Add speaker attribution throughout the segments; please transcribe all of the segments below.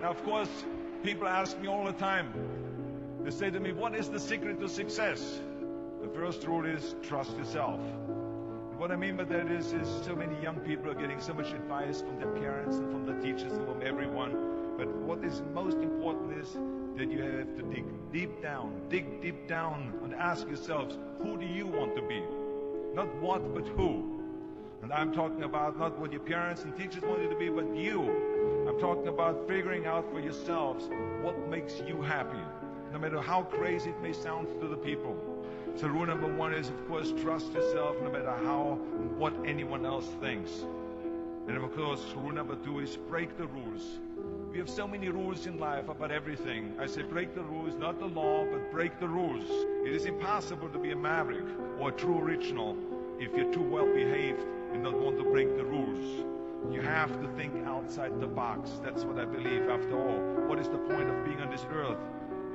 Speaker 1: Now, of course, people ask me all the time. They say to me, what is the secret to success? The first rule is trust yourself. And what I mean by that is so many young people are getting so much advice from their parents and from the teachers and from everyone. But what is most important is that you have to dig deep down and ask yourselves, who do you want to be? Not what, but who. And I'm talking about not what your parents and teachers want you to be, but you. I'm talking about figuring out for yourselves what makes you happy, no matter how crazy it may sound to the people. So rule number one is, of course, trust yourself no matter what anyone else thinks. And of course, rule number two is break the rules. We have so many rules in life about everything. I say break the rules, not the law, but break the rules. It is impossible to be a maverick or a true original if you're too well behaved and don't want to break the rules. You have to think outside the box. That's what I believe after all. What is the point of being on this earth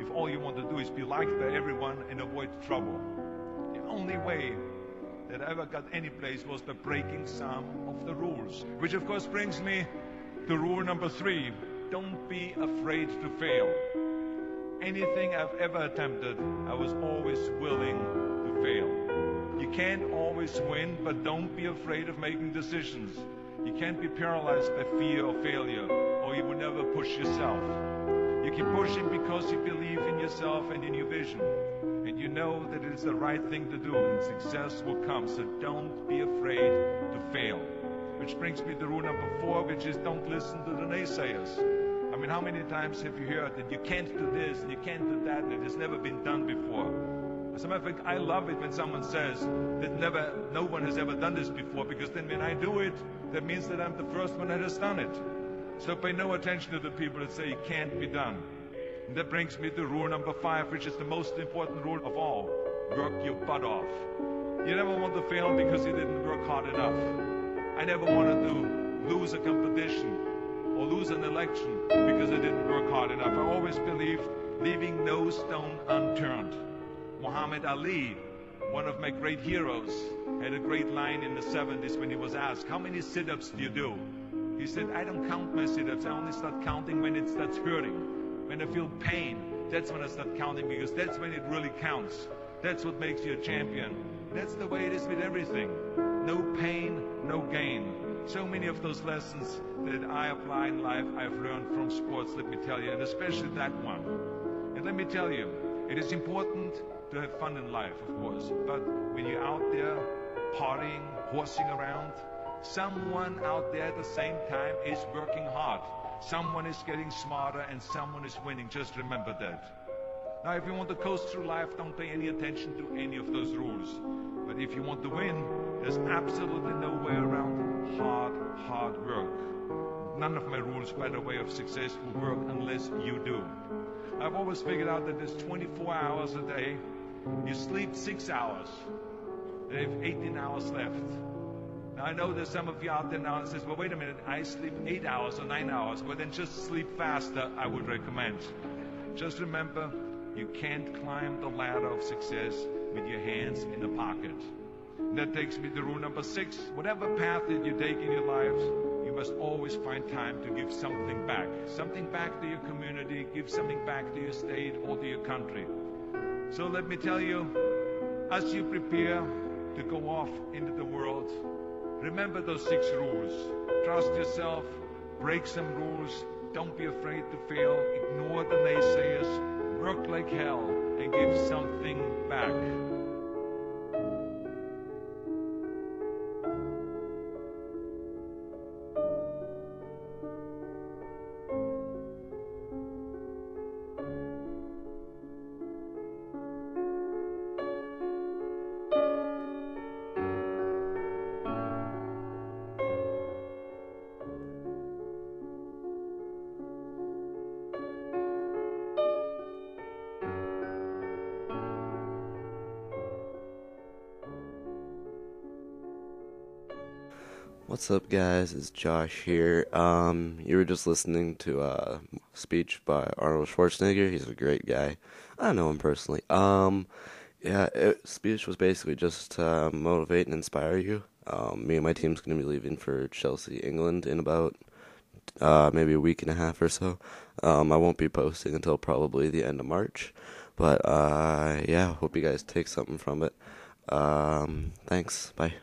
Speaker 1: if all you want to do is be liked by everyone and avoid trouble? The only way that I ever got any place was by breaking some of the rules. Which of course brings me to rule number 3. Don't be afraid to fail. Anything I've ever attempted, I was always willing to fail. You can't always win, but don't be afraid of making decisions. You can't be paralyzed by fear of failure, or you will never push yourself. You keep pushing because you believe in yourself and in your vision. And you know that it is the right thing to do, and success will come. So don't be afraid to fail. Which brings me to rule number 4, which is don't listen to the naysayers. I mean, how many times have you heard that you can't do this and you can't do that and it has never been done before? As a matter of fact, I love it when someone says that no one has ever done this before, because then when I do it, that means that I'm the first one that has done it. So pay no attention to the people that say it can't be done. And that brings me to rule number 5, which is the most important rule of all. Work your butt off. You never want to fail because you didn't work hard enough. I never wanted to lose a competition or lose an election because I didn't work hard enough. I always believed leaving no stone unturned. Muhammad Ali, one of my great heroes, had a great line in the 70s when he was asked, how many sit-ups do you do? He said, I don't count my sit-ups. I only start counting when it starts hurting. When I feel pain, that's when I start counting, because that's when it really counts. That's what makes you a champion. That's the way it is with everything. No pain, no gain. So many of those lessons that I apply in life, I've learned from sports, let me tell you, and especially that one. And let me tell you, it is important to have fun in life, of course, but when you're out there partying, horsing around, someone out there at the same time is working hard. Someone is getting smarter and someone is winning. Just remember that. Now, if you want to coast through life, don't pay any attention to any of those rules. But if you want to win, there's absolutely no way around hard work. None of my rules, by the way, of success will work unless you do. I've always figured out that there's 24 hours a day. You sleep 6 hours. You have 18 hours left. Now, I know there's some of you out there now that says, well, wait a minute, I sleep 8 hours or 9 hours. Well, then just sleep faster, I would recommend. Just remember, you can't climb the ladder of success with your hands in the pocket. And that takes me to rule number 6. Whatever path that you take in your lives, you must always find time to give something back. Something back to your community, give something back to your state or to your country. So let me tell you, as you prepare to go off into the world, remember those 6 rules. Trust yourself, break some rules, don't be afraid to fail, ignore the naysayers, work like hell, and give something back.
Speaker 2: What's up, guys? It's Josh here. You were just listening to a speech by Arnold Schwarzenegger. He's a great guy. I know him personally. Speech was basically just to motivate and inspire you. Me and my team's going to be leaving for Chelsea, England in about maybe a week and a half or so. I won't be posting until probably the end of March. But, yeah, hope you guys take something from it. Thanks. Bye.